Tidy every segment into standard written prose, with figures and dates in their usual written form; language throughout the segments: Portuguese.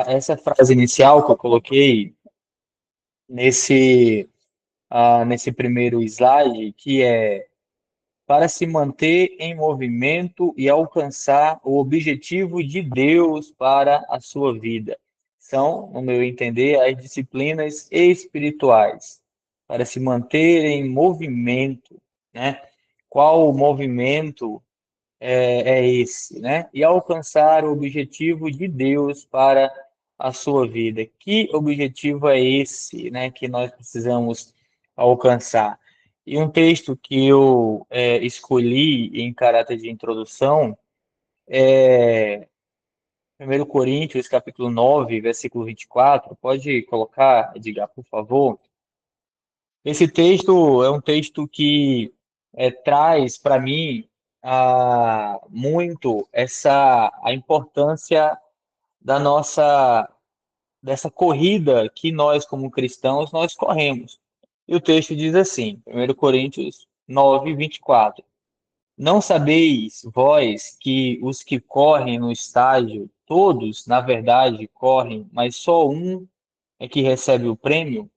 essa frase inicial que eu coloquei nesse, nesse primeiro slide, que é para se manter em movimento e alcançar o objetivo de Deus para a sua vida. São, no meu entender, as disciplinas espirituais, para se manter em movimento, né? Qual o movimento é esse, né? E alcançar o objetivo de Deus para a sua vida. Que objetivo é esse, né, que nós precisamos alcançar? E um texto que eu escolhi em caráter de introdução é 1 Coríntios, capítulo 9, versículo 24. Pode colocar, Edgar, por favor? Esse texto é um texto que traz para mim muito a importância da nossa dessa corrida que nós como cristãos nós corremos. E o texto diz assim, 1 Coríntios 9, 24. Não sabeis vós que os que correm no estágio, todos, na verdade, correm, mas só um é que recebe o prêmio?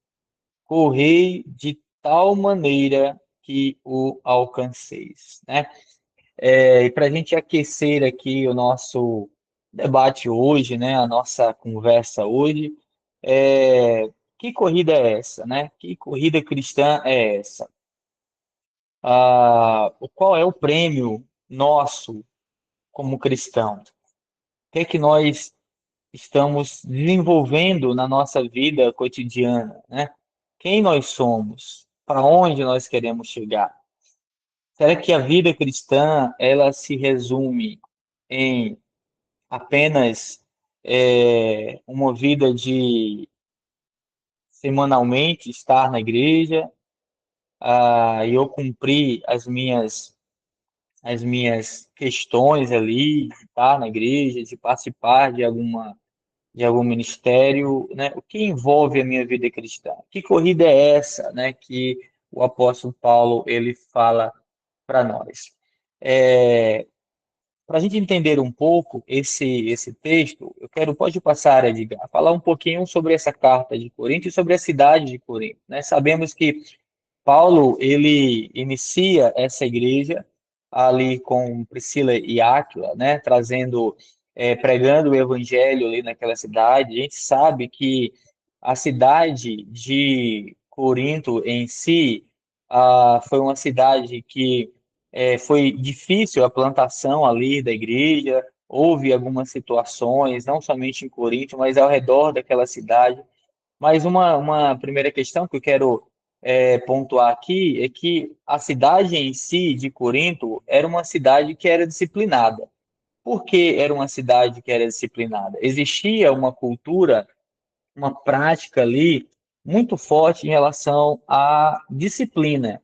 Correi de tal maneira que o alcanceis, né? E para a gente aquecer aqui o nosso debate hoje, né? A nossa conversa hoje, que corrida é essa, né? Que corrida cristã é essa? Qual é o prêmio nosso como cristão? O que é que nós estamos desenvolvendo na nossa vida cotidiana, né? Quem nós somos? Para onde nós queremos chegar? Será que a vida cristã ela se resume em apenas uma vida de semanalmente estar na igreja, e eu cumprir as minhas questões ali, de estar na igreja, de participar de algum ministério, né? O que envolve a minha vida cristã? Que corrida é essa, né, que o apóstolo Paulo ele fala para nós? Para a gente entender um pouco esse texto, pode passar, Edgar, falar um pouquinho sobre essa carta de Corinto e sobre a cidade de Corinto, né? Sabemos que Paulo, ele inicia essa igreja ali com Priscila e Áquila, né? Pregando o evangelho ali naquela cidade. A gente sabe que a cidade de Corinto em si, foi uma cidade que foi difícil a plantação ali da igreja, houve algumas situações, não somente em Corinto, mas ao redor daquela cidade. Mas uma primeira questão que eu quero pontuar aqui é que a cidade em si de Corinto era uma cidade que era disciplinada. Por que era uma cidade que era disciplinada? Existia uma cultura, uma prática ali muito forte em relação à disciplina,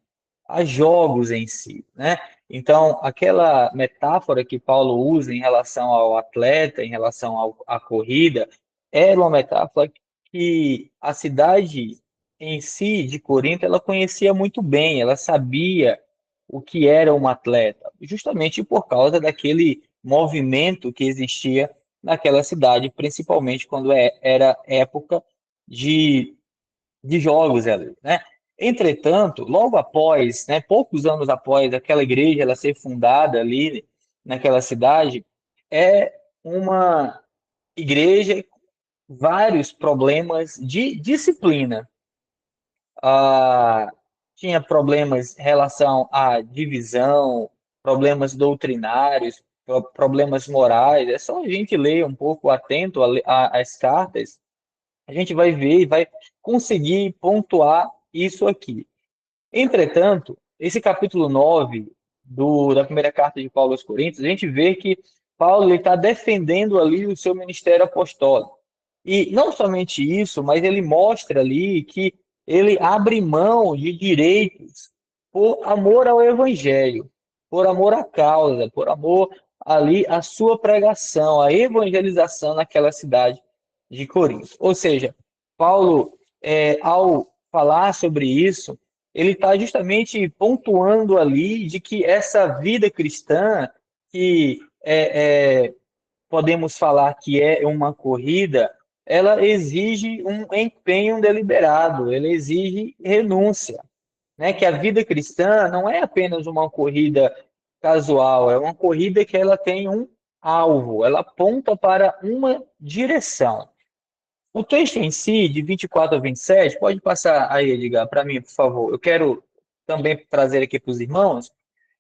a jogos em si, né? Então, aquela metáfora que Paulo usa em relação ao atleta, em relação à corrida, era uma metáfora que a cidade em si de Corinto, ela conhecia muito bem, ela sabia o que era um atleta, justamente por causa daquele movimento que existia naquela cidade, principalmente quando era época de, de jogos ali, né? Entretanto, logo após, né, poucos anos após aquela igreja ela ser fundada ali naquela cidade, é uma igreja com vários problemas de disciplina. Ah, tinha problemas em relação à divisão, problemas doutrinários, problemas morais. É só a gente ler um pouco atento às cartas, a gente vai ver e vai conseguir pontuar isso aqui. Entretanto, esse capítulo 9 da primeira carta de Paulo aos Coríntios, a gente vê que Paulo está defendendo ali o seu ministério apostólico. E não somente isso, mas ele mostra ali que ele abre mão de direitos por amor ao evangelho, por amor à causa, por amor ali à sua pregação, à evangelização naquela cidade de Corinto. Ou seja, Paulo, ao falar sobre isso, ele está justamente pontuando ali de que essa vida cristã que podemos falar que é uma corrida, ela exige um empenho deliberado, ela exige renúncia, né? Que a vida cristã não é apenas uma corrida casual, é uma corrida que ela tem um alvo, ela aponta para uma direção. O texto em si, de 24 a 27, pode passar aí, Edgar, para mim, por favor. Eu quero também trazer aqui para os irmãos,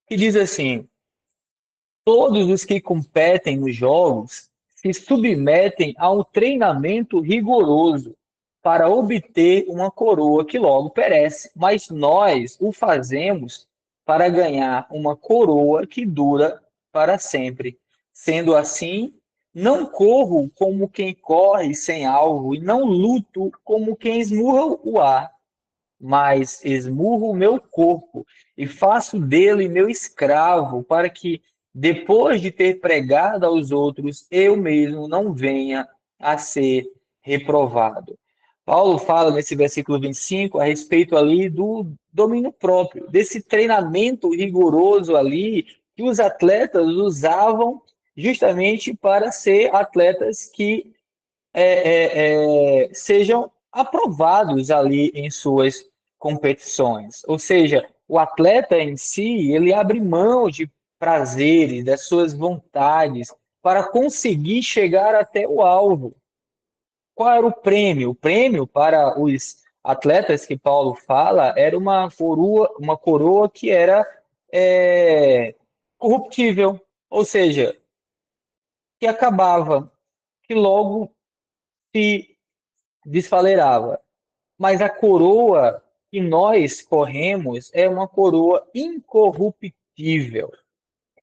que diz assim: todos os que competem nos jogos se submetem a um treinamento rigoroso para obter uma coroa que logo perece, mas nós o fazemos para ganhar uma coroa que dura para sempre. Sendo assim, não corro como quem corre sem alvo e não luto como quem esmurra o ar, mas esmurro o meu corpo e faço dele meu escravo, para que, depois de ter pregado aos outros, eu mesmo não venha a ser reprovado. Paulo fala nesse versículo 25 a respeito ali do domínio próprio, desse treinamento rigoroso ali que os atletas usavam justamente para ser atletas que sejam aprovados ali em suas competições. Ou seja, o atleta em si, ele abre mão de prazeres, das suas vontades, para conseguir chegar até o alvo. Qual era o prêmio? O prêmio para os atletas que Paulo fala era uma coroa que era é, corruptível, ou seja, que acabava, que logo se desfaleirava. Mas a coroa que nós corremos é uma coroa incorruptível.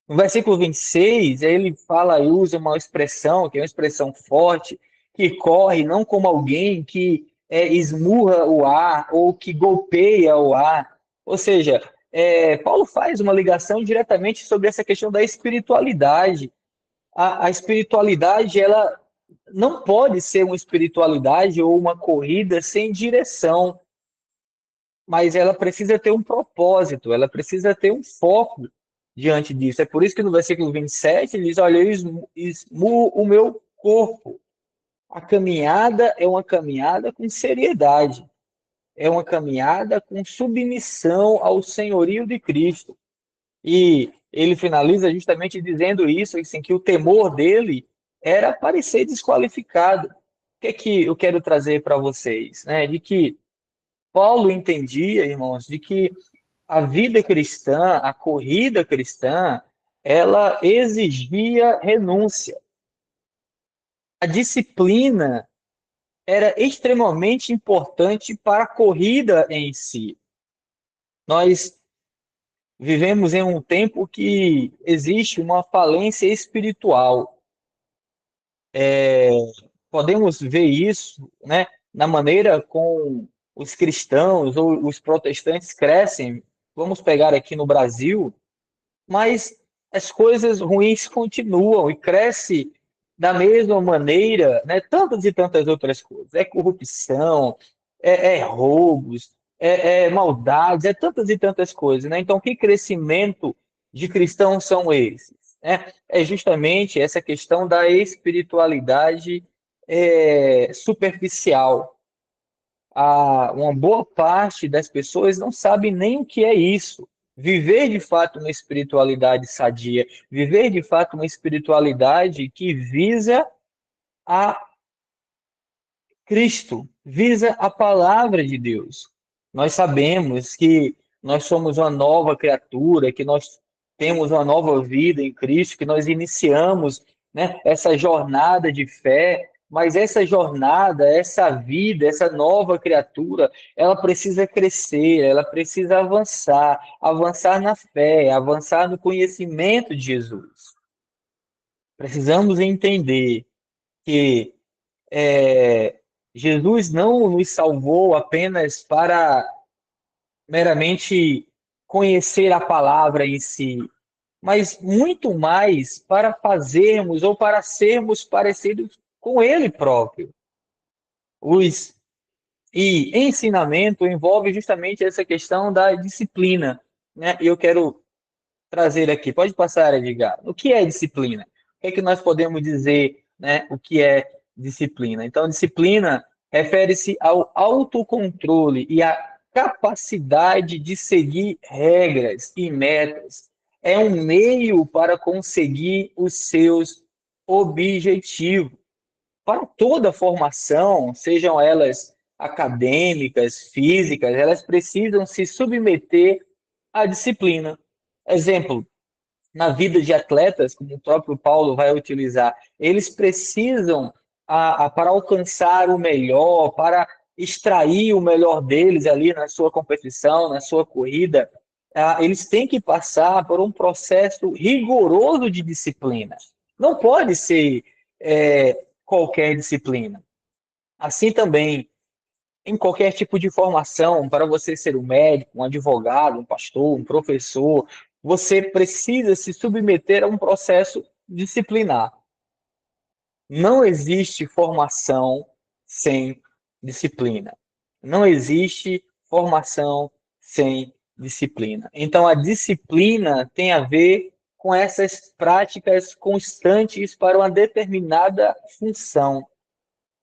No versículo 26, ele fala e usa uma expressão, que é uma expressão forte, que corre não como alguém que esmurra o ar ou que golpeia o ar. Ou seja, Paulo faz uma ligação diretamente sobre essa questão da espiritualidade. A espiritualidade, ela não pode ser uma espiritualidade ou uma corrida sem direção, mas ela precisa ter um propósito, ela precisa ter um foco diante disso. É por isso que no versículo 27 ele diz: olha, eu esmurro o meu corpo. A caminhada é uma caminhada com seriedade, é uma caminhada com submissão ao senhorio de Cristo. E ele finaliza justamente dizendo isso, assim, que o temor dele era parecer desqualificado. O que é que eu quero trazer para vocês? Né? De que Paulo entendia, irmãos, de que a vida cristã, a corrida cristã, ela exigia renúncia. A disciplina era extremamente importante para a corrida em si. Nós vivemos em um tempo que existe uma falência espiritual. Podemos ver isso, né, na maneira como os cristãos ou os protestantes crescem. Vamos pegar aqui no Brasil, mas as coisas ruins continuam e cresce da mesma maneira, né? Tantas e tantas outras coisas. É corrupção, roubos, maldades, tantas e tantas coisas, né? Então, que crescimento de cristãos são esses? Né? É justamente essa questão da espiritualidade superficial. Uma boa parte das pessoas não sabe nem o que é isso. Viver de fato uma espiritualidade sadia, viver de fato uma espiritualidade que visa a Cristo, visa a palavra de Deus. Nós sabemos que nós somos uma nova criatura, que nós temos uma nova vida em Cristo, que nós iniciamos, né, essa jornada de fé, mas essa jornada, essa vida, essa nova criatura, ela precisa crescer, ela precisa avançar, avançar na fé, avançar no conhecimento de Jesus. Precisamos entender que Jesus não nos salvou apenas para meramente conhecer a palavra em si, mas muito mais para fazermos ou para sermos parecidos com Ele próprio. Os E ensinamento envolve justamente essa questão da disciplina, né? E eu quero trazer aqui, pode passar, Edgar. O que é disciplina? que é que nós podemos dizer, né, o que é disciplina? Então, disciplina refere-se ao autocontrole e à capacidade de seguir regras e metas. É um meio para conseguir os seus objetivos. Para toda formação, sejam elas acadêmicas, físicas, elas precisam se submeter à disciplina. Exemplo, na vida de atletas, como o próprio Paulo vai utilizar, eles precisam, para alcançar o melhor, para extrair o melhor deles ali na sua competição, na sua corrida, eles têm que passar por um processo rigoroso de disciplina. Não pode ser qualquer disciplina. Assim também, em qualquer tipo de formação, para você ser um médico, um advogado, um pastor, um professor, você precisa se submeter a um processo disciplinar. Não existe formação sem disciplina. Não existe formação sem disciplina. Então, a disciplina tem a ver com essas práticas constantes para uma determinada função.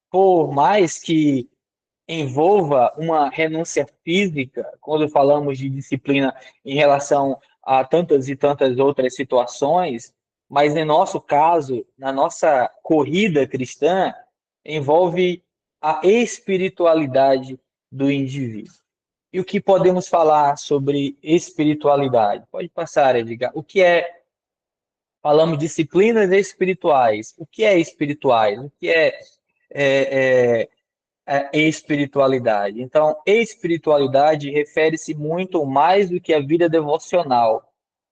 Por mais que envolva uma renúncia física, quando falamos de disciplina em relação a tantas e tantas outras situações, mas em nosso caso, na nossa corrida cristã, envolve a espiritualidade do indivíduo. E o que podemos falar sobre espiritualidade? Pode passar, Edgar. O que é, falamos disciplinas espirituais. O que é espirituais? O que é, espiritualidade. Então, espiritualidade refere-se muito mais do que a vida devocional.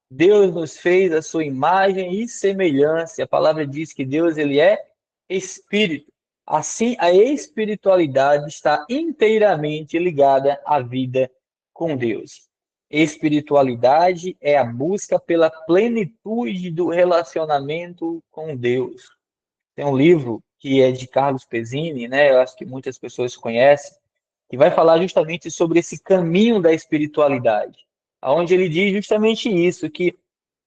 Deus nos fez a sua imagem e semelhança. A palavra diz que Deus ele é espírito. Assim, a espiritualidade está inteiramente ligada à vida com Deus. Espiritualidade é a busca pela plenitude do relacionamento com Deus. Tem um livro que é de Carlos Pezzini, né? Eu acho que muitas pessoas conhecem, que vai falar justamente sobre esse caminho da espiritualidade, onde ele diz justamente isso, que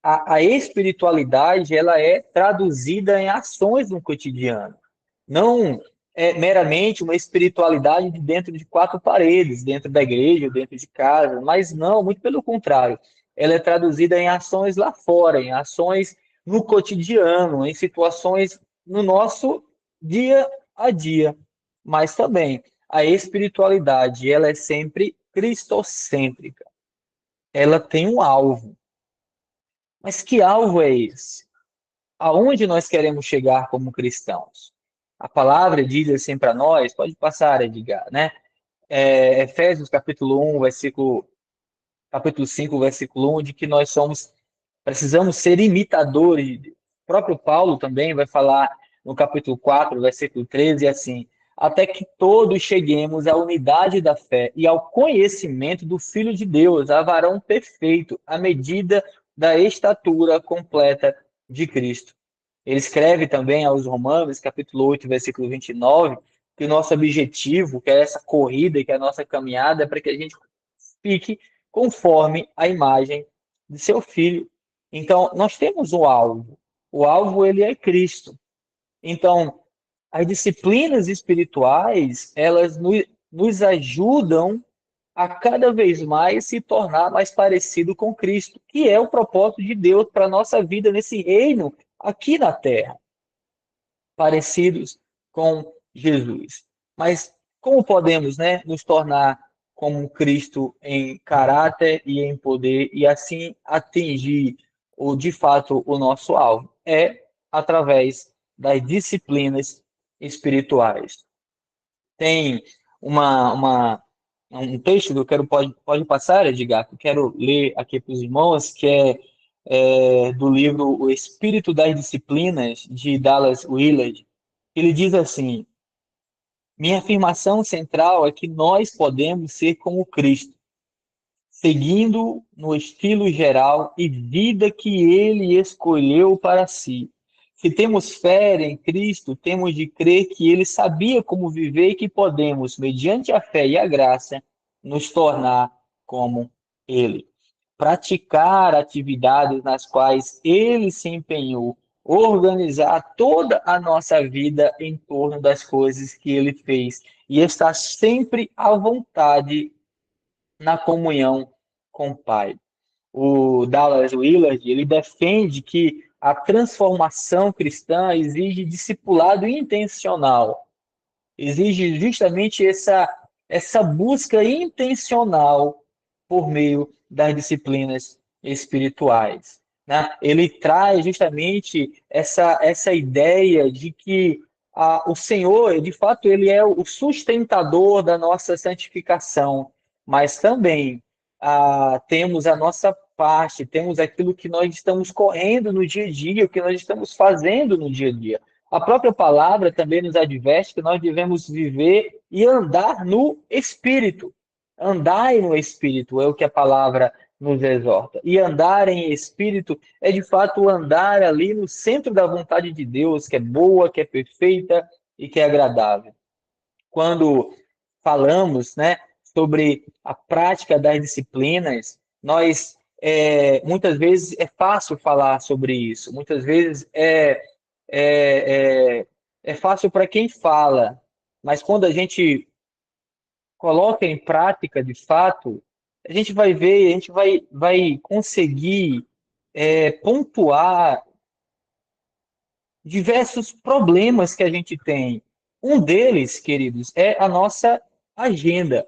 a espiritualidade ela é traduzida em ações no cotidiano, não é meramente uma espiritualidade de dentro de quatro paredes, dentro da igreja, dentro de casa, mas não, muito pelo contrário, ela é traduzida em ações lá fora, em ações no cotidiano, em situações no nosso dia a dia, mas também a espiritualidade, ela é sempre cristocêntrica. Ela tem um alvo. Mas que alvo é esse? Aonde nós queremos chegar como cristãos? A palavra diz assim para nós, pode passar, Edgar, né? Efésios capítulo 1, capítulo 5, versículo 1, de que nós precisamos ser imitadores. O próprio Paulo também vai falar no capítulo 4, versículo 13, assim, até que todos cheguemos à unidade da fé e ao conhecimento do Filho de Deus, a varão perfeito, à medida da estatura completa de Cristo. Ele escreve também aos Romanos, capítulo 8, versículo 29, que o nosso objetivo, que é essa corrida, que é a nossa caminhada, é para que a gente fique conforme a imagem de seu filho. Então, nós temos um alvo. O alvo, ele é Cristo. Então, as disciplinas espirituais, elas nos ajudam a cada vez mais se tornar mais parecido com Cristo, que é o propósito de Deus para a nossa vida nesse reino aqui na Terra, parecidos com Jesus. Mas como podemos, né, nos tornar como Cristo em caráter e em poder e assim atingir de fato o nosso alvo? É através das disciplinas espirituais. Tem um texto que eu quero, pode passar, Edgar, que eu quero ler aqui para os irmãos, que é do livro O Espírito das Disciplinas, de Dallas Willard. Ele diz assim: minha afirmação central é que nós podemos ser como Cristo, seguindo no estilo geral e vida que ele escolheu para si. Se temos fé em Cristo, temos de crer que ele sabia como viver e que podemos, mediante a fé e a graça, nos tornar como ele. Praticar atividades nas quais ele se empenhou organizar toda a nossa vida em torno das coisas que Ele fez e estar sempre à vontade na comunhão com o Pai. O Dallas Willard, ele defende que a transformação cristã exige discipulado intencional, exige justamente essa busca intencional por meio das disciplinas espirituais, né? Ele traz justamente essa ideia de que o Senhor, de fato, ele é o sustentador da nossa santificação, mas também temos a nossa parte, temos aquilo que nós estamos correndo no dia a dia, o que nós estamos fazendo no dia a dia. A própria palavra também nos adverte que nós devemos viver e andar no Espírito. Andar no Espírito é o que a palavra nos exorta. E andar em Espírito é, de fato, andar ali no centro da vontade de Deus, que é boa, que é perfeita e que é agradável. Quando falamos, né, sobre a prática das disciplinas, nós, muitas vezes, é fácil falar sobre isso. Muitas vezes é, é, é fácil para quem fala, mas quando a gente coloca em prática de fato, a gente vai ver, a gente vai conseguir pontuar diversos problemas que a gente tem. Um deles, queridos, é a nossa agenda.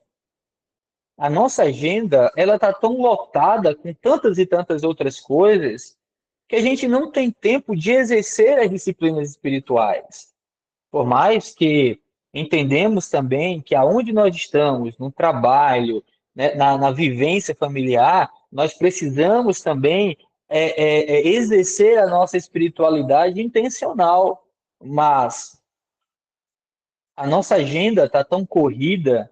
A nossa agenda, ela está tão lotada com tantas e tantas outras coisas que a gente não tem tempo de exercer as disciplinas espirituais. Por mais que entendemos também que aonde nós estamos, no trabalho, né, na vivência familiar, nós precisamos também exercer a nossa espiritualidade intencional. Mas a nossa agenda está tão corrida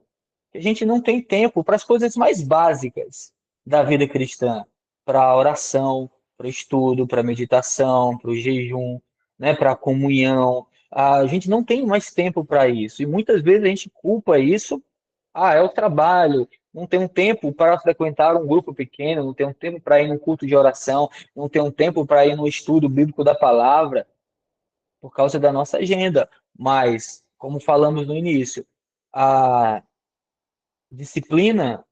que a gente não tem tempo para as coisas mais básicas da vida cristã, para a oração, para o estudo, para a meditação, para o jejum, né, para a comunhão. A gente não tem mais tempo para isso. E muitas vezes a gente culpa isso. É o trabalho, não tem um tempo para frequentar um grupo pequeno, não tem um tempo para ir num culto de oração, não tem um tempo para ir no estudo bíblico da palavra, por causa da nossa agenda. Mas, como falamos no início, a disciplina,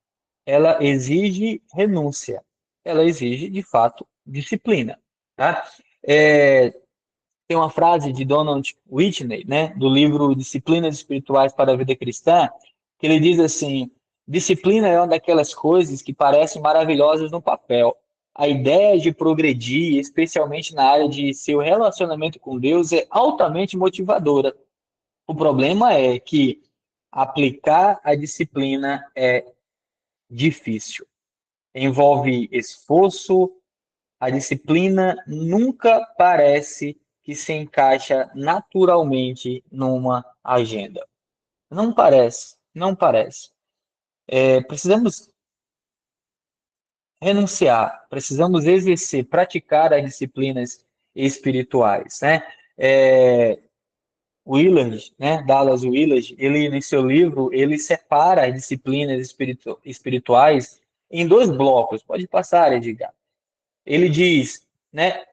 ela exige renúncia. Ela exige, de fato, disciplina. Tá? Tem uma frase de Donald Whitney, né, do livro Disciplinas Espirituais para a Vida Cristã, que ele diz assim: disciplina é uma daquelas coisas que parecem maravilhosas no papel. A ideia de progredir, especialmente na área de seu relacionamento com Deus, é altamente motivadora. O problema é que aplicar a disciplina é difícil. Envolve esforço, a disciplina nunca parece que se encaixa naturalmente numa agenda. Não parece, não parece. Precisamos renunciar, precisamos exercer, praticar as disciplinas espirituais, né? Willard, né, Dallas Willard, ele, em seu livro, ele separa as disciplinas espirituais em dois blocos. Pode passar, Edgar. Ele diz, né,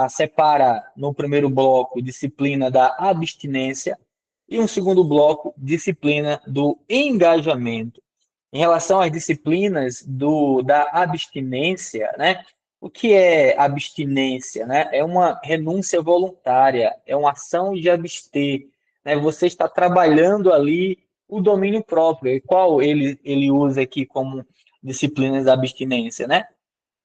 separa no primeiro bloco disciplina da abstinência e um segundo bloco disciplina do engajamento. Em relação às disciplinas da abstinência, né, o que é abstinência? Né? É uma renúncia voluntária, é uma ação de abster. Né? Você está trabalhando ali o domínio próprio. E qual ele usa aqui como disciplinas da abstinência? Né?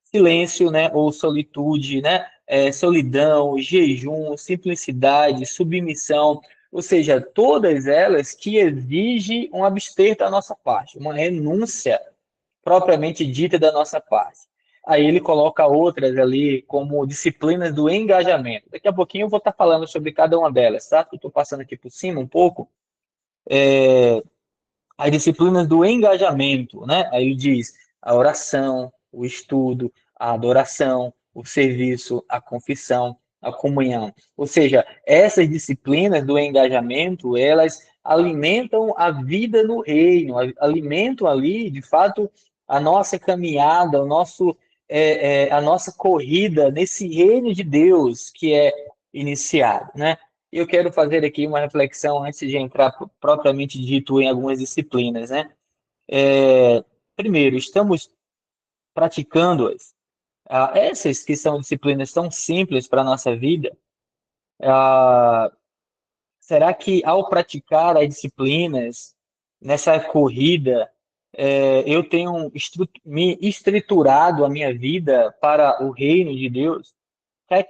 Silêncio, né, ou solitude, né, solidão, jejum, simplicidade, submissão, ou seja, todas elas que exigem um abster da nossa parte, uma renúncia propriamente dita da nossa parte. Aí ele coloca outras ali como disciplinas do engajamento. Daqui a pouquinho eu vou estar falando sobre cada uma delas, tá? Eu estou passando aqui por cima um pouco. As disciplinas do engajamento, né? Aí ele diz a oração, o estudo, a adoração, o serviço, a confissão, a comunhão. Ou seja, essas disciplinas do engajamento, elas alimentam a vida no reino, alimentam ali, de fato, a nossa caminhada, a nossa corrida nesse reino de Deus, que é iniciado, né? Eu quero fazer aqui uma reflexão antes de entrar propriamente dito em algumas disciplinas, né? Primeiro, estamos praticando-as. Essas que são disciplinas tão simples para a nossa vida, será que ao praticar as disciplinas nessa corrida, eu tenho me estruturado a minha vida para o reino de Deus?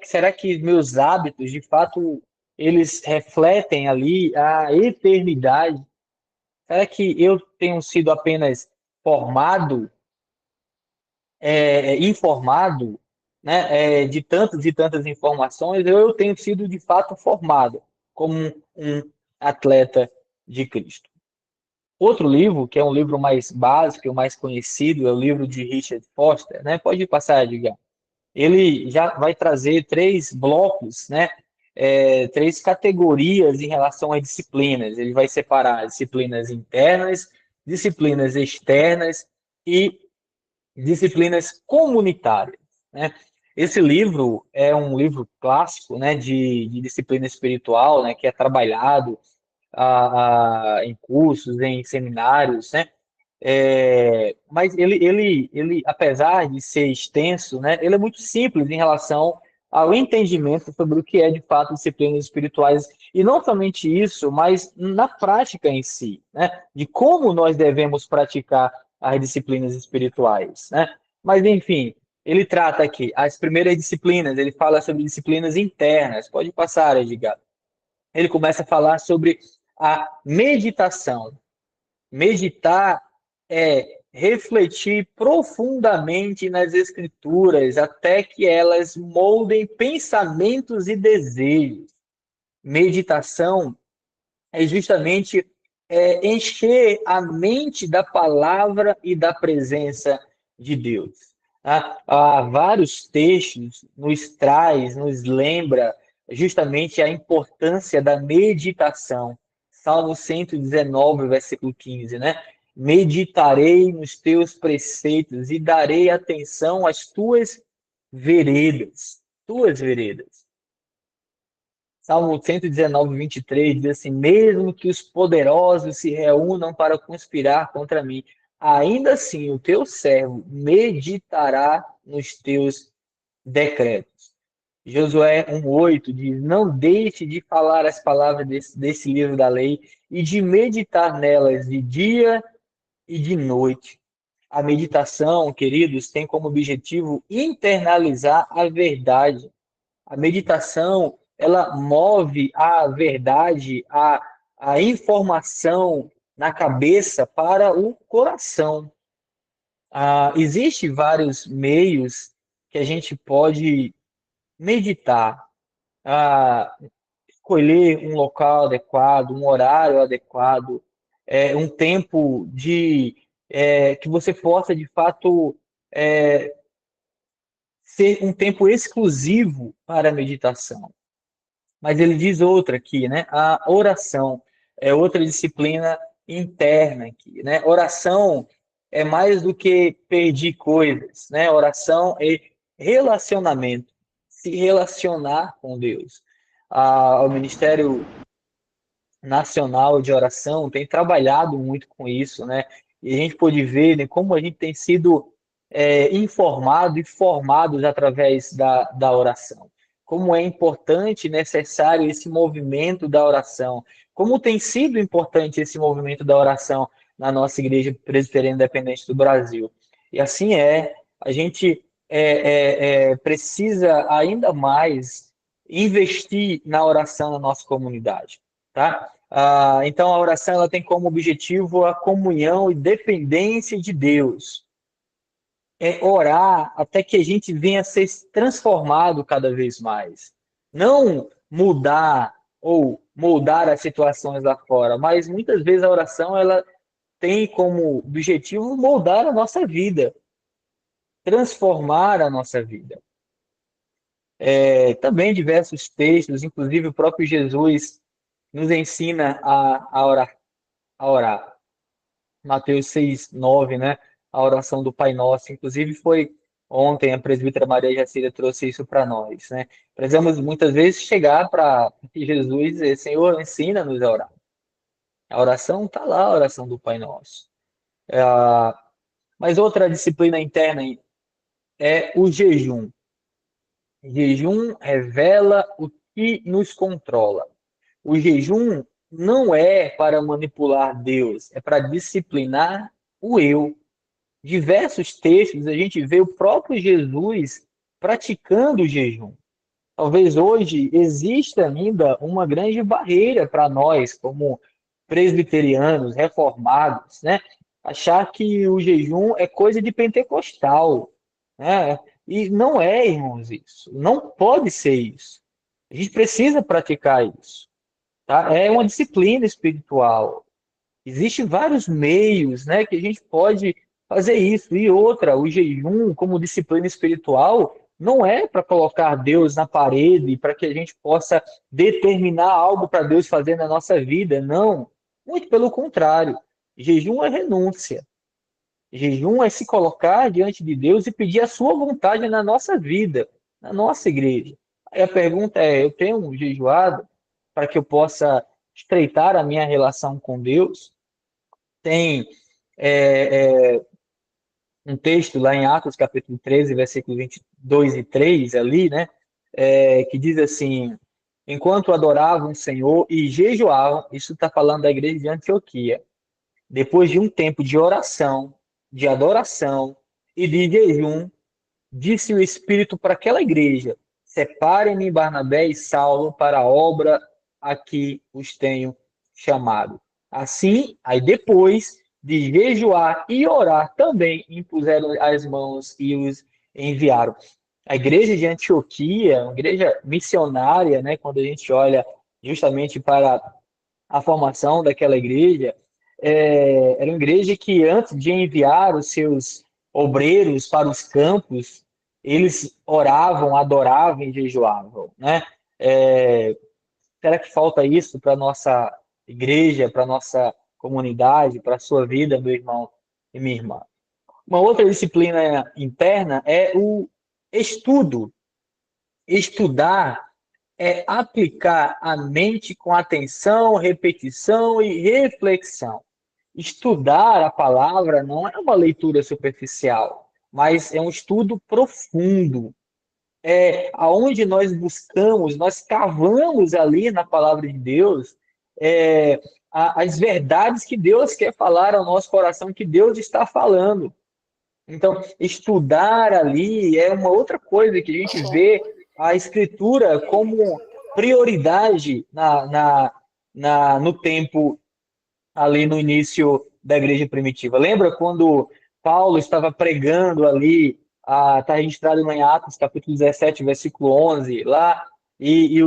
Será que meus hábitos, de fato, eles refletem ali a eternidade? Será que eu tenho sido apenas formado, informado, né, de tantas e tantas informações, ou eu tenho sido de fato formado como um atleta de Cristo? Outro livro, que é um livro mais básico, o mais conhecido, é o livro de Richard Foster, né? Pode passar, Edgar. Ele já vai trazer três blocos, né? Três categorias em relação às disciplinas. Ele vai separar disciplinas internas, disciplinas externas e disciplinas comunitárias, né? Esse livro é um livro clássico, né, de disciplina espiritual, né, que é trabalhado em cursos, em seminários, né? Mas ele, apesar de ser extenso, né, ele é muito simples em relação ao entendimento sobre o que é de fato disciplinas espirituais. E não somente isso, mas na prática em si, né, de como nós devemos praticar as disciplinas espirituais, né? Mas, enfim, ele trata aqui as primeiras disciplinas, ele fala sobre disciplinas internas. Pode passar, Edgar. Ele começa a falar sobre a meditação. Meditar é refletir profundamente nas escrituras até que elas moldem pensamentos e desejos. Meditação é justamente encher a mente da palavra e da presença de Deus. Há vários textos nos lembra justamente a importância da meditação. Salmo 119, versículo 15, né? Meditarei nos teus preceitos e darei atenção às tuas veredas. Tuas veredas. Salmo 119, 23 diz assim: mesmo que os poderosos se reúnam para conspirar contra mim, ainda assim o teu servo meditará nos teus decretos. Josué 1,8 diz: não deixe de falar as palavras desse livro da lei e de meditar nelas de dia e de noite. A meditação, queridos, tem como objetivo internalizar a verdade. A meditação, ela move a verdade, a informação na cabeça para o coração. Existe vários meios que a gente pode meditar, escolher um local adequado, um horário adequado, um tempo que você possa de fato ser um tempo exclusivo para a meditação. Mas ele diz outra aqui, né? A oração é outra disciplina interna aqui, né? Oração é mais do que pedir coisas, né? Oração é relacionamento, se relacionar com Deus. O Ministério Nacional de Oração tem trabalhado muito com isso, né? E a gente pode ver, né, como a gente tem sido informado e formados através da oração. Como é importante e necessário esse movimento da oração. Como tem sido importante esse movimento da oração na nossa Igreja Presbiteriana Independente do Brasil. E assim a gente precisa ainda mais investir na oração na nossa comunidade, tá? Então, a oração ela tem como objetivo a comunhão e dependência de Deus. É orar até que a gente venha a ser transformado cada vez mais. Não mudar ou moldar as situações lá fora, mas muitas vezes a oração ela tem como objetivo moldar a nossa vida, transformar a nossa vida. Também diversos textos, inclusive o próprio Jesus nos ensina a orar. A orar. Mateus 6, 9, né? A oração do Pai Nosso. Inclusive, foi Ontem a presbítera Maria Jacira trouxe isso para nós, né? Precisamos muitas vezes chegar para Jesus e dizer, Senhor, ensina-nos a orar. A oração está lá, a oração do Pai Nosso. Mas outra disciplina interna é o jejum. O jejum revela o que nos controla. O jejum não é para manipular Deus, é para disciplinar o eu. Diversos textos a gente vê o próprio Jesus praticando o jejum. Talvez hoje exista ainda uma grande barreira para nós, como presbiterianos, reformados, né? Achar que o jejum é coisa de pentecostal, né? E não é, irmãos, isso. Não pode ser isso. A gente precisa praticar isso, tá? É uma disciplina espiritual. Existem vários meios, né, que a gente pode fazer isso. E outra, o jejum como disciplina espiritual não é para colocar Deus na parede, para que a gente possa determinar algo para Deus fazer na nossa vida. Não. Muito pelo contrário. Jejum é renúncia. Jejum é se colocar diante de Deus e pedir a sua vontade na nossa vida, na nossa igreja. Aí a pergunta é: eu tenho jejuado para que eu possa estreitar a minha relação com Deus? Tem um texto lá em Atos, capítulo 13, versículos 22 e 3, ali, né? Que diz assim: enquanto adoravam o Senhor e jejuavam, isso está falando da igreja de Antioquia, depois de um tempo de oração, de adoração e de jejum, disse o Espírito para aquela igreja: separem-me Barnabé e Saulo para a obra a que os tenho chamado. Assim, aí depois de jejuar e orar, também impuseram as mãos e os enviaram. A igreja de Antioquia, uma igreja missionária, né, quando a gente olha justamente para a formação daquela igreja, era uma igreja que antes de enviar os seus obreiros para os campos, eles oravam, adoravam e jejuavam, né? Será que falta isso para a nossa igreja, para a nossa comunidade, para a sua vida, meu irmão e minha irmã? Uma outra disciplina interna é o estudo. Estudar é aplicar a mente com atenção, repetição e reflexão. Estudar a palavra não é uma leitura superficial, mas é um estudo profundo. É aonde nós buscamos, nós cavamos ali na palavra de Deus as verdades que Deus quer falar ao nosso coração, que Deus está falando. Então, estudar ali é uma outra coisa que a gente vê a escritura como prioridade no tempo ali no início da igreja primitiva. Lembra quando Paulo estava pregando ali, está registrado em Atos, capítulo 17, versículo 11, lá, e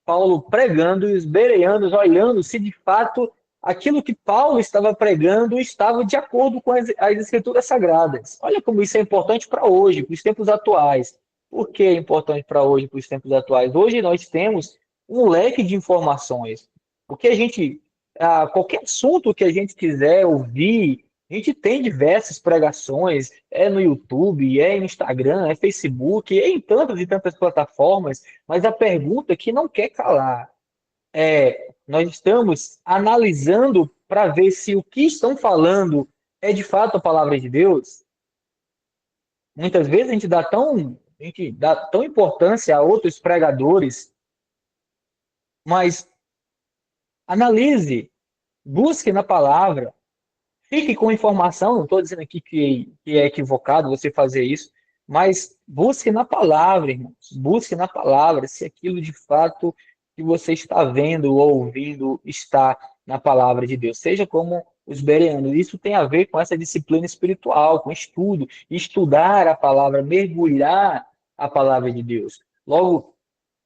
Paulo pregando e os bereanos olhando se de fato aquilo que Paulo estava pregando estava de acordo com as escrituras sagradas. Olha como isso é importante para hoje, para os tempos atuais. Por que é importante para hoje, para os tempos atuais? Hoje nós temos um leque de informações. O que a gente qualquer assunto que a gente quiser ouvir, a gente tem diversas pregações, é no YouTube, é no Instagram, é Facebook, é em tantas e tantas plataformas, mas a pergunta que não quer calar é: nós estamos analisando para ver se o que estão falando é de fato a palavra de Deus? Muitas vezes a gente dá tão importância a outros pregadores, mas analise, busque na palavra. Fique com informação, não estou dizendo aqui que é equivocado você fazer isso, mas busque na palavra, irmãos. Busque na palavra se aquilo de fato que você está vendo ou ouvindo está na palavra de Deus. Seja como os bereanos. Isso tem a ver com essa disciplina espiritual, com estudo, estudar a palavra, mergulhar a palavra de Deus. Logo,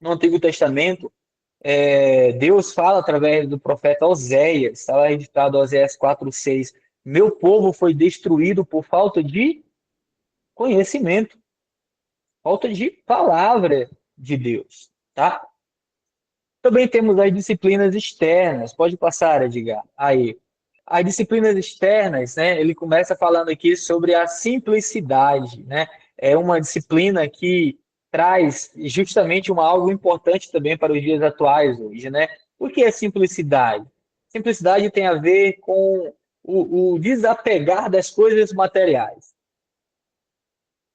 no Antigo Testamento, Deus fala através do profeta Oséias, está lá registrado Oséias 4:6. Meu povo foi destruído por falta de conhecimento, falta de palavra de Deus, tá? Também temos as disciplinas externas. Pode passar, Edgar. Aí. As disciplinas externas, né? Ele começa falando aqui sobre a simplicidade, né? É uma disciplina que traz justamente algo importante também para os dias atuais hoje, né? O que é simplicidade? Simplicidade tem a ver com o desapegar das coisas materiais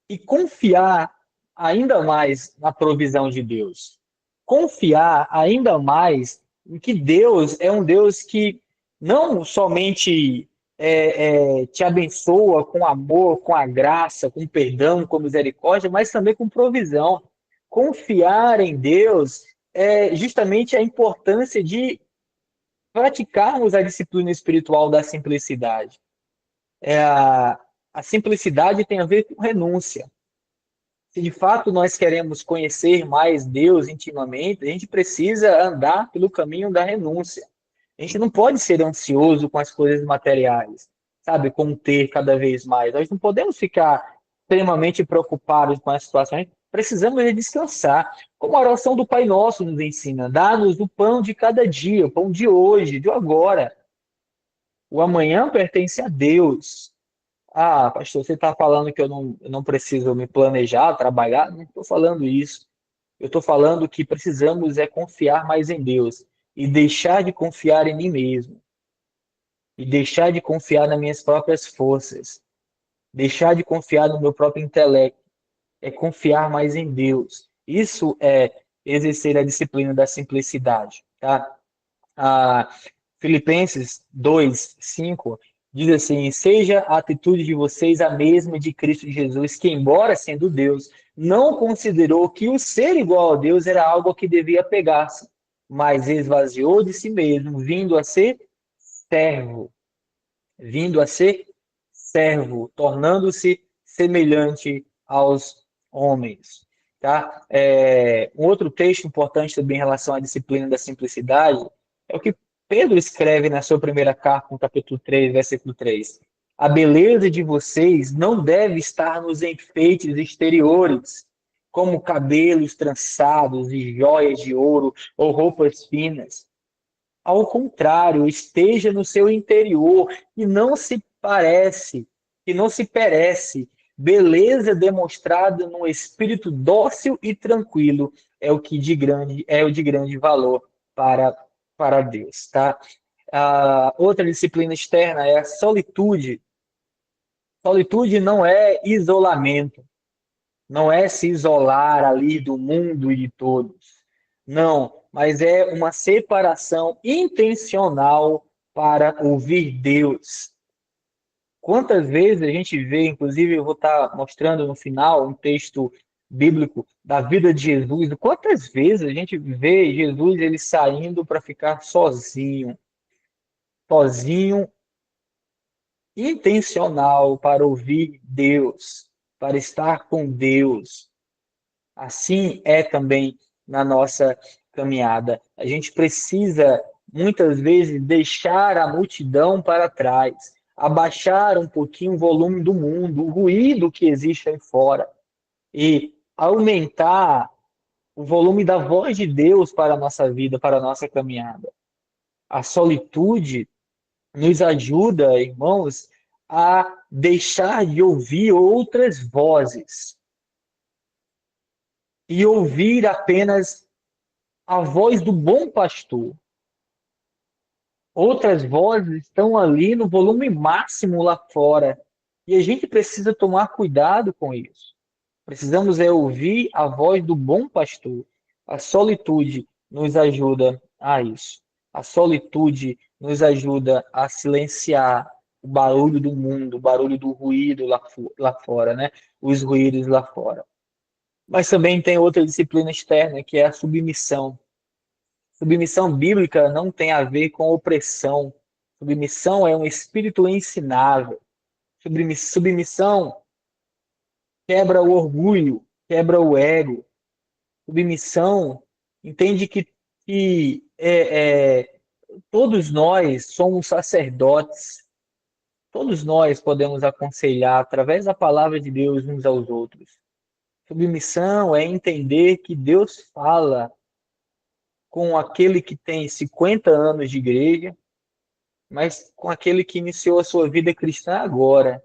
e confiar ainda mais na provisão de Deus. Confiar ainda mais em que Deus é um Deus que não somente te abençoa com amor, com a graça, com perdão, com misericórdia, mas também com provisão. Confiar em Deus é justamente a importância de praticarmos a disciplina espiritual da simplicidade. A simplicidade tem a ver com renúncia. Se de fato nós queremos conhecer mais Deus intimamente, a gente precisa andar pelo caminho da renúncia. A gente não pode ser ansioso com as coisas materiais, sabe, com ter cada vez mais. Nós não podemos ficar extremamente preocupados com as situações. Precisamos de descansar. Como a oração do Pai Nosso nos ensina, dá-nos o pão de cada dia, o pão de hoje, de agora. O amanhã pertence a Deus. Ah, pastor, você está falando que eu não preciso me planejar, trabalhar? Não estou falando isso. Eu estou falando que precisamos confiar mais em Deus e deixar de confiar em mim mesmo, e deixar de confiar nas minhas próprias forças, deixar de confiar no meu próprio intelecto, é confiar mais em Deus. Isso é exercer a disciplina da simplicidade, tá? Ah, Filipenses 2:5 diz assim: seja a atitude de vocês a mesma de Cristo Jesus, que, embora sendo Deus, não considerou que o ser igual a Deus era algo que devia pegar-se, mas esvaziou de si mesmo, servo, vindo a ser servo, tornando-se semelhante aos homens. Tá? Um outro texto importante também em relação à disciplina da simplicidade é o que Pedro escreve na sua primeira carta, no capítulo 3, versículo 3. A beleza de vocês não deve estar nos enfeites exteriores, como cabelos trançados e joias de ouro ou roupas finas. Ao contrário, esteja no seu interior e não se parece, que não se perece. Beleza demonstrada num espírito dócil e tranquilo é o de grande valor para, para Deus, tá? Outra disciplina externa é a solitude. Solitude não é isolamento, não é se isolar ali do mundo e de todos. Não, mas é uma separação intencional para ouvir Deus. Quantas vezes a gente vê, inclusive eu vou estar mostrando no final um texto bíblico da vida de Jesus, quantas vezes a gente vê Jesus ele saindo para ficar sozinho, sozinho, intencional para ouvir Deus, para estar com Deus. Assim é também na nossa caminhada. A gente precisa, muitas vezes, deixar a multidão para trás, abaixar um pouquinho o volume do mundo, o ruído que existe aí fora, e aumentar o volume da voz de Deus para a nossa vida, para a nossa caminhada. A solitude nos ajuda, irmãos, a deixar de ouvir outras vozes e ouvir apenas a voz do bom pastor. Outras vozes estão ali no volume máximo lá fora. E a gente precisa tomar cuidado com isso. Precisamos ouvir a voz do bom pastor. A solitude nos ajuda a isso. A solitude nos ajuda a silenciar o barulho do mundo, o barulho do ruído lá fora, né? Os ruídos lá fora. Mas também tem outra disciplina externa, que é a submissão. Submissão bíblica não tem a ver com opressão. Submissão é um espírito ensinável. Submissão quebra o orgulho, quebra o ego. Submissão entende que todos nós somos sacerdotes. Todos nós podemos aconselhar através da palavra de Deus uns aos outros. Submissão é entender que Deus fala com aquele que tem 50 anos de igreja, mas com aquele que iniciou a sua vida cristã agora.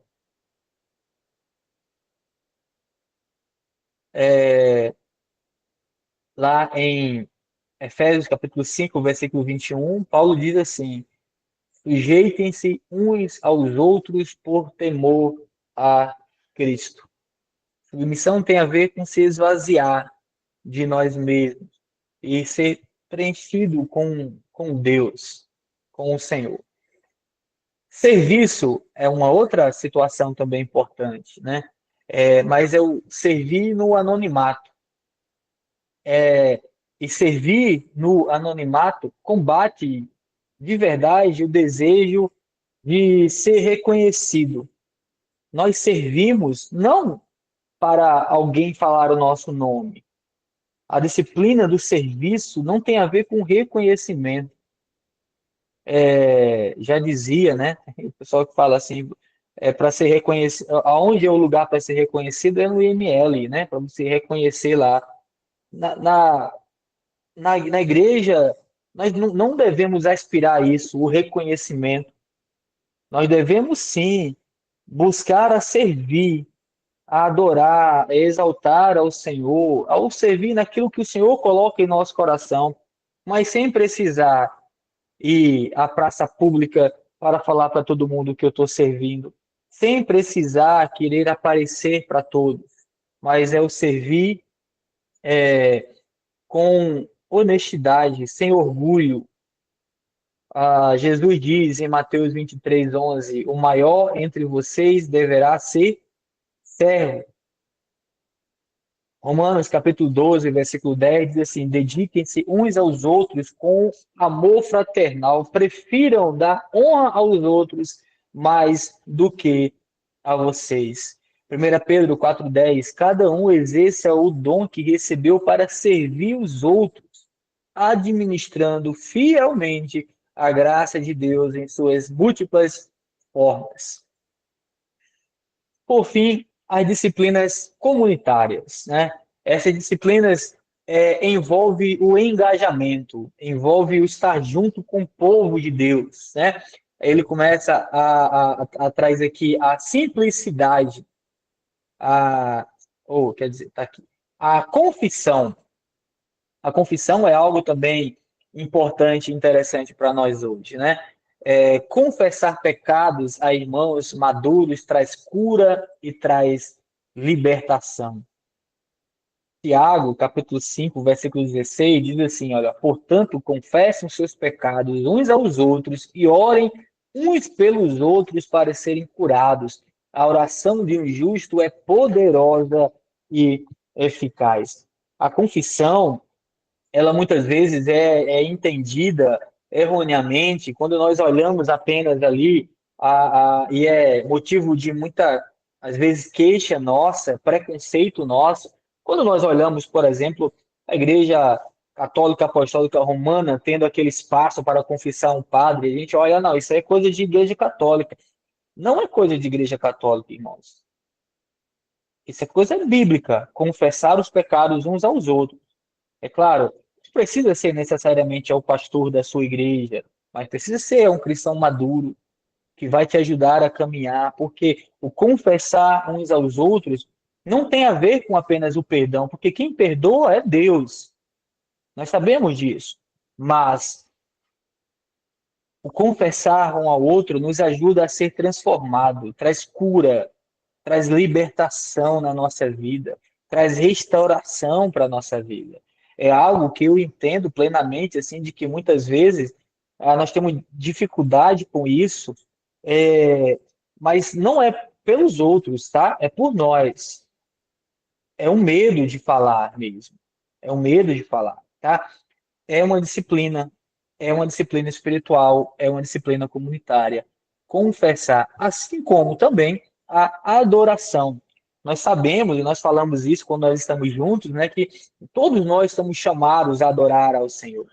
É, lá em Efésios capítulo 5, versículo 21, Paulo diz assim: sujeitem-se uns aos outros por temor a Cristo. Submissão tem a ver com se esvaziar de nós mesmos e ser preenchido com Deus, com o Senhor. Serviço é uma outra situação também importante, né? Mas é o servir no anonimato. E servir no anonimato combate de verdade o desejo de ser reconhecido. Nós servimos não para alguém falar o nosso nome. A disciplina do serviço não tem a ver com reconhecimento. Já dizia, né? O pessoal que fala assim, para ser reconhecido, aonde é o lugar para ser reconhecido é no IML, né? Para você reconhecer lá. Na, na, na igreja, nós não devemos aspirar a isso, o reconhecimento. Nós devemos sim buscar a servir, a adorar, a exaltar ao Senhor, ao servir naquilo que o Senhor coloca em nosso coração, mas sem precisar ir à praça pública para falar para todo mundo que eu estou servindo, sem precisar querer aparecer para todos, mas é o servir com honestidade, sem orgulho. Jesus diz em Mateus 23:11: o maior entre vocês deverá ser servo. Romanos capítulo 12, versículo 10 diz assim: dediquem-se uns aos outros com amor fraternal, prefiram dar honra aos outros mais do que a vocês. 1 Pedro 4,10: cada um exerça o dom que recebeu para servir os outros, administrando fielmente a graça de Deus em suas múltiplas formas. Por fim, as disciplinas comunitárias, né? Essas disciplinas envolve o engajamento, envolve o estar junto com o povo de Deus, né? Ele começa a trazer aqui a simplicidade, quer dizer, tá aqui, a confissão. A confissão é algo também importante e interessante para nós hoje, né? Confessar pecados a irmãos maduros traz cura e traz libertação. Tiago, capítulo 5, versículo 16, diz assim, olha, portanto, confessem os seus pecados uns aos outros e orem uns pelos outros para serem curados. A oração de um justo é poderosa e eficaz. A confissão, ela muitas vezes é entendida erroneamente quando nós olhamos apenas ali e é motivo de muita, às vezes, queixa nossa, preconceito nosso. Quando nós olhamos, por exemplo, a Igreja Católica Apostólica Romana tendo aquele espaço para confessar um padre, a gente olha, não, isso é coisa de Igreja Católica. Não é coisa de Igreja Católica, irmãos. Isso é coisa bíblica, confessar os pecados uns aos outros. É claro, não precisa ser necessariamente o pastor da sua igreja, mas precisa ser um cristão maduro que vai te ajudar a caminhar, porque o confessar uns aos outros não tem a ver com apenas o perdão, porque quem perdoa é Deus. Nós sabemos disso. Mas o confessar um ao outro nos ajuda a ser transformado, traz cura, traz libertação na nossa vida, traz restauração para a nossa vida. É algo que eu entendo plenamente, assim, de que muitas vezes nós temos dificuldade com isso, mas não é pelos outros, tá? É por nós. É um medo de falar mesmo. É um medo de falar, tá? É uma disciplina espiritual, é uma disciplina comunitária. Confessar, assim como também a adoração. Nós sabemos, e nós falamos isso quando nós estamos juntos, né, que todos nós estamos chamados a adorar ao Senhor.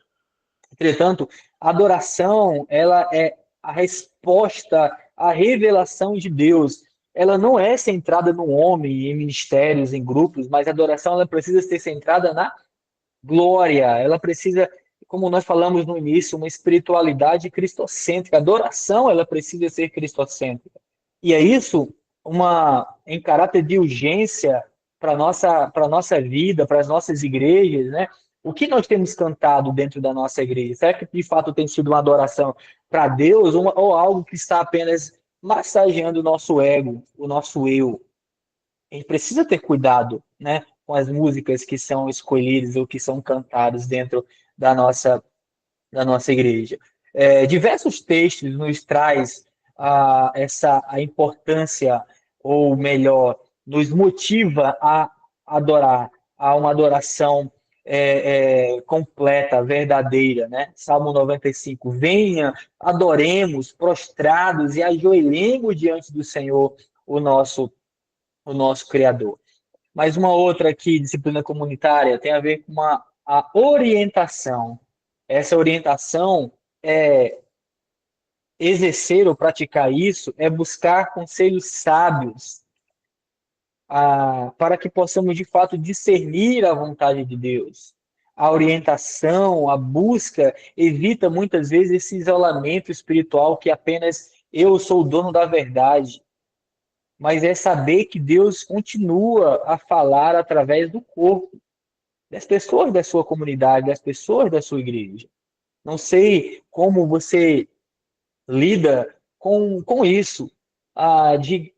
Entretanto, a adoração, ela é a resposta à revelação de Deus. Ela não é centrada no homem, em ministérios, em grupos, mas a adoração ela precisa ser centrada na glória. Ela precisa, como nós falamos no início, uma espiritualidade cristocêntrica. A adoração, ela precisa ser cristocêntrica. E é isso em caráter de urgência para a nossa vida, para as nossas igrejas, né? O que nós temos cantado dentro da nossa igreja? Será que de fato tem sido uma adoração para Deus ou algo que está apenas massageando o nosso ego, o nosso eu? A gente precisa ter cuidado, né, com as músicas que são escolhidas ou que são cantadas dentro da nossa igreja. Diversos textos nos traz a importância, ou melhor, nos motiva a adorar, a uma adoração completa, verdadeira, né? Salmo 95, venha, adoremos, prostrados e ajoelhemos diante do Senhor, o nosso Criador. Mas uma outra aqui, disciplina comunitária, tem a ver com a orientação. Essa orientação é exercer ou praticar isso, é buscar conselhos sábios para que possamos, de fato, discernir a vontade de Deus. A orientação, a busca, evita muitas vezes esse isolamento espiritual que apenas eu sou o dono da verdade. Mas é saber que Deus continua a falar através do corpo, das pessoas da sua comunidade, das pessoas da sua igreja. Não sei como você lida com isso.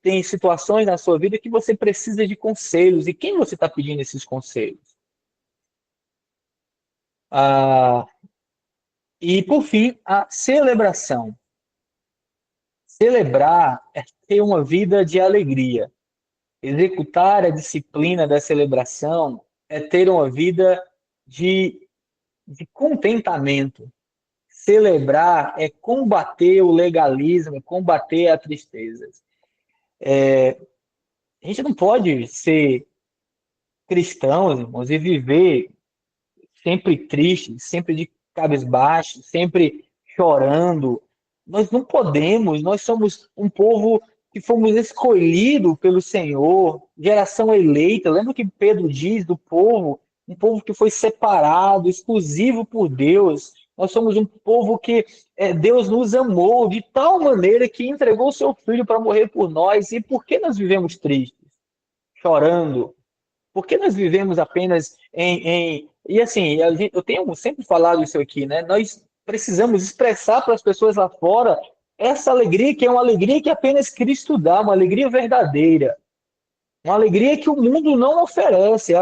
Tem situações na sua vida que você precisa de conselhos. E quem você está pedindo esses conselhos? E, por fim, a celebração. Celebrar é ter uma vida de alegria. Executar a disciplina da celebração é ter uma vida de contentamento. Celebrar é combater o legalismo, combater a tristeza. A gente não pode ser cristãos, irmãos, e viver sempre triste, sempre de cabisbaixo, sempre chorando. Nós não podemos, nós somos um povo que fomos escolhidos pelo Senhor, geração eleita. Lembra que Pedro diz do povo, um povo que foi separado, exclusivo por Deus. Nós somos um povo que Deus nos amou de tal maneira que entregou o seu Filho para morrer por nós. E por que nós vivemos tristes, chorando? Por que nós vivemos apenas E assim, eu tenho sempre falado isso aqui, né? Nós precisamos expressar para as pessoas lá fora essa alegria, que é uma alegria que apenas Cristo dá, uma alegria verdadeira. Uma alegria que o mundo não oferece.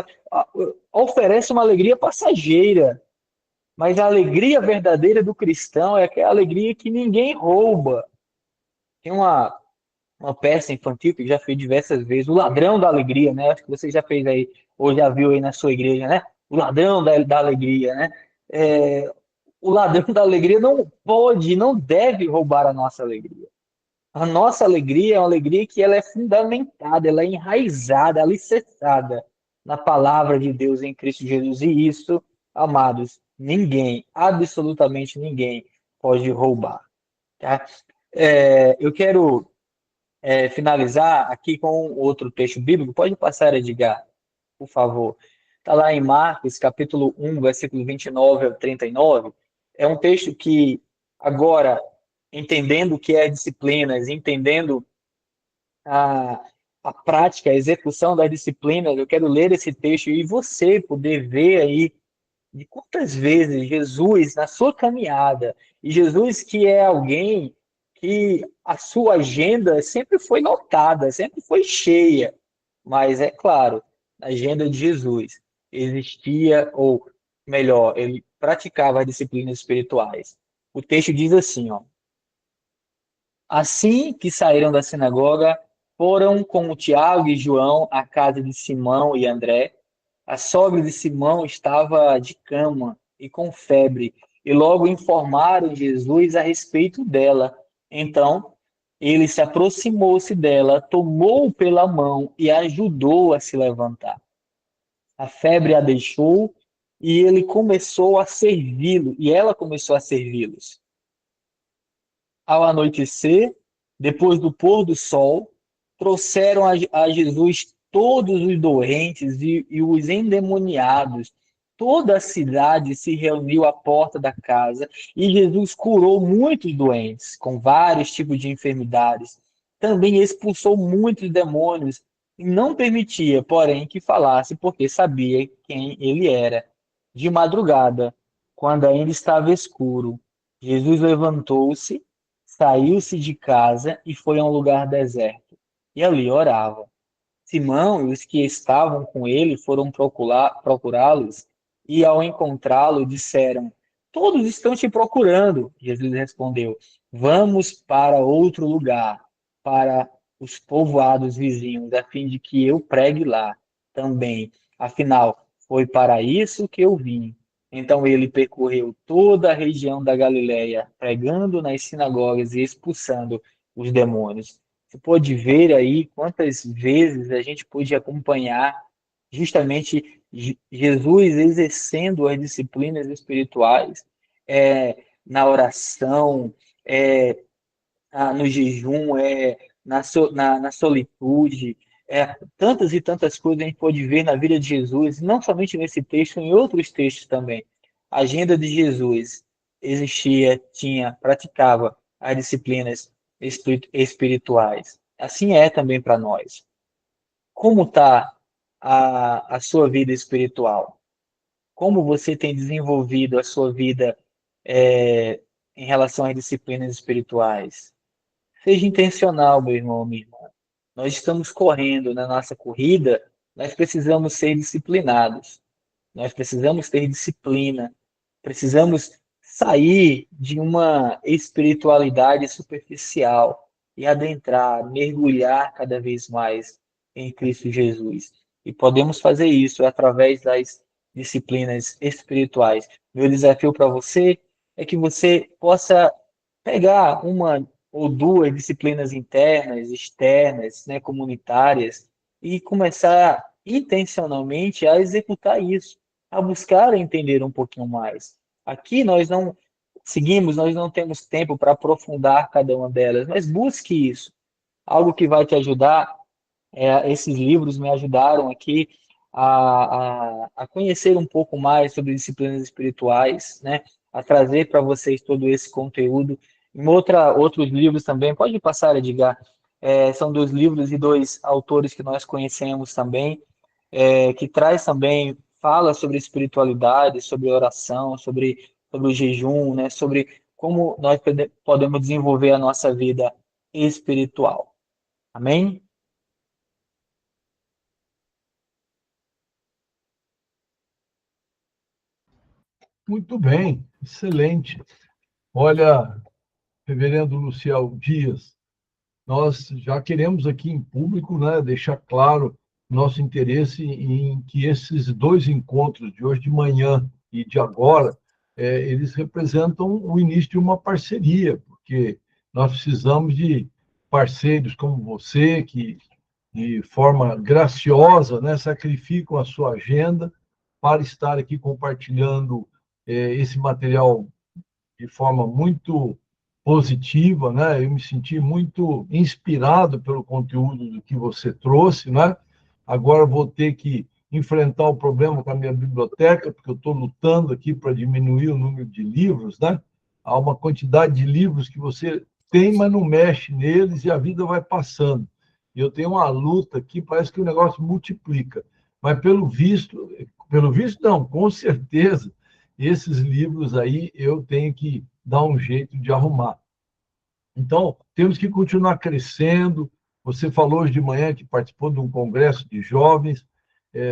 Oferece uma alegria passageira. Mas a alegria verdadeira do cristão é aquela alegria que ninguém rouba. Tem uma peça infantil que já fiz diversas vezes, O Ladrão da Alegria, né? Acho que você já fez aí, ou já viu aí na sua igreja, né? O Ladrão da Alegria, né? O ladrão da alegria não pode, não deve roubar a nossa alegria. A nossa alegria é uma alegria que ela é fundamentada, ela é enraizada, alicerçada na palavra de Deus em Cristo Jesus. E isso, amados, ninguém, absolutamente ninguém, pode roubar. Tá? Eu quero finalizar aqui com outro texto bíblico. Pode passar, Edgar, por favor. Está lá em Marcos, capítulo 1, versículo 29 ao 39. É um texto que, agora, entendendo o que é disciplinas, entendendo a, a prática, a execução das disciplinas, eu quero ler esse texto e você poder ver aí de quantas vezes Jesus, na sua caminhada, e Jesus que é alguém que a sua agenda sempre foi lotada, sempre foi cheia, mas é claro, na agenda de Jesus existia, ou melhor, ele praticava as disciplinas espirituais. O texto diz assim, ó: assim que saíram da sinagoga, foram com o Tiago e João à casa de Simão e André. A sogra de Simão estava de cama e com febre, e logo informaram Jesus a respeito dela. Então, ele se aproximou-se dela, tomou-o pela mão e ajudou a se levantar. A febre a deixou e ele começou a servi-lo, e ela começou a servi-los. Ao anoitecer, depois do pôr do sol, trouxeram a Jesus todos os doentes e os endemoniados, toda a cidade se reuniu à porta da casa e Jesus curou muitos doentes com vários tipos de enfermidades. Também expulsou muitos demônios e não permitia, porém, que falasse, porque sabia quem ele era. De madrugada, quando ainda estava escuro, Jesus levantou-se, saiu-se de casa e foi a um lugar deserto. E ali orava. Simão e os que estavam com ele foram procurá-los e, ao encontrá-lo, disseram: Todos estão te procurando. Jesus respondeu: Vamos para outro lugar, para os povoados vizinhos, a fim de que eu pregue lá também. Afinal, foi para isso que eu vim. Então ele percorreu toda a região da Galiléia, pregando nas sinagogas e expulsando os demônios. Você pode ver aí quantas vezes a gente pôde acompanhar justamente Jesus exercendo as disciplinas espirituais na oração, é, no jejum, na solitude. Tantas e tantas coisas a gente pode ver na vida de Jesus, não somente nesse texto, em outros textos também. A agenda de Jesus existia, praticava as disciplinas espirituais. Assim é também para nós. Como está a sua vida espiritual? Como você tem desenvolvido a sua vida é, em relação às disciplinas espirituais? Seja intencional, meu irmão, minha irmã. Nós estamos correndo na nossa corrida, nós precisamos ser disciplinados. Nós precisamos ter disciplina. Precisamos sair de uma espiritualidade superficial e adentrar, mergulhar cada vez mais em Cristo Jesus. E podemos fazer isso através das disciplinas espirituais. Meu desafio para você é que você possa pegar uma ou duas disciplinas internas, externas, né, comunitárias, e começar intencionalmente a executar isso, a buscar entender um pouquinho mais. Aqui nós não temos tempo para aprofundar cada uma delas, mas busque isso. Algo que vai te ajudar, esses livros me ajudaram aqui a conhecer um pouco mais sobre disciplinas espirituais, né? A trazer para vocês todo esse conteúdo. Outros livros também, pode passar, Edgar. São dois livros e dois autores que nós conhecemos também, que traz também, fala sobre espiritualidade, sobre oração, sobre o jejum, né? Sobre como nós podemos desenvolver a nossa vida espiritual. Amém? Muito bem, excelente. Olha, reverendo Luciel Dias, nós já queremos aqui em público, né, deixar claro nosso interesse em que esses dois encontros de hoje de manhã e de agora, eles representam o início de uma parceria, porque nós precisamos de parceiros como você, que de forma graciosa, né, sacrificam a sua agenda para estar aqui compartilhando esse material de forma muito positiva, né? Eu me senti muito inspirado pelo conteúdo do que você trouxe, né? Agora vou ter que enfrentar o problema com a minha biblioteca, porque eu estou lutando aqui para diminuir o número de livros, né? Há uma quantidade de livros que você tem, mas não mexe neles e a vida vai passando. E eu tenho uma luta aqui, parece que o negócio multiplica. Mas pelo visto não, com certeza, esses livros aí eu tenho que dar um jeito de arrumar. Então, temos que continuar crescendo. Você falou hoje de manhã que participou de um congresso de jovens,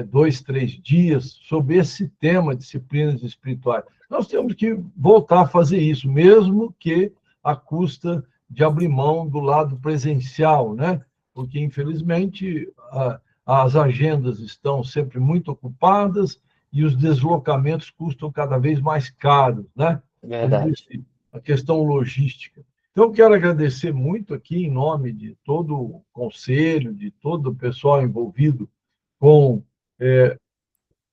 2, 3 dias, sobre esse tema, disciplinas espirituais. Nós temos que voltar a fazer isso, mesmo que à custa de abrir mão do lado presencial, né? Porque, infelizmente, as agendas estão sempre muito ocupadas e os deslocamentos custam cada vez mais caros, né? Como Verdade. disse, a questão logística. Então, eu quero agradecer muito aqui, em nome de todo o conselho, de todo o pessoal envolvido com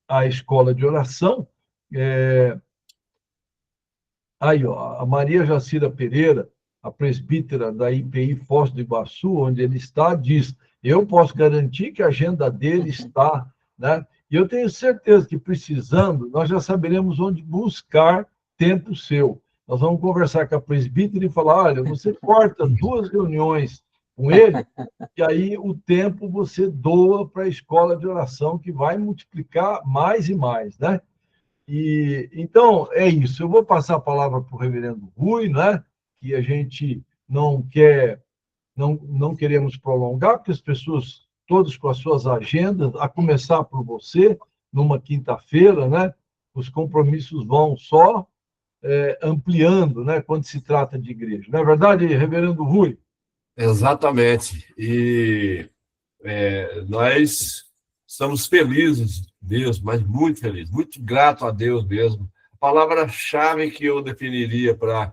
a escola de oração. É, Aí, ó, a Maria Jacira Pereira, a presbítera da IPI Foz do Iguaçu, onde ele está, diz: eu posso garantir que a agenda dele está, né? E eu tenho certeza que, precisando, nós já saberemos onde buscar tempo seu. Nós vamos conversar com a presbítera e falar, olha, você corta 2 reuniões com ele, e aí o tempo você doa para a escola de oração, que vai multiplicar mais e mais, né? E, então, é isso. Eu vou passar a palavra para o reverendo Rui, né? Que a gente não quer, não queremos prolongar, porque as pessoas, todas com as suas agendas, a começar por você, numa quinta-feira, né? Os compromissos vão só ampliando, né? Quando se trata de igreja. Não é verdade, reverendo Rui? Exatamente. E nós estamos felizes mesmo, mas muito felizes, muito grato a Deus mesmo. A palavra-chave que eu definiria para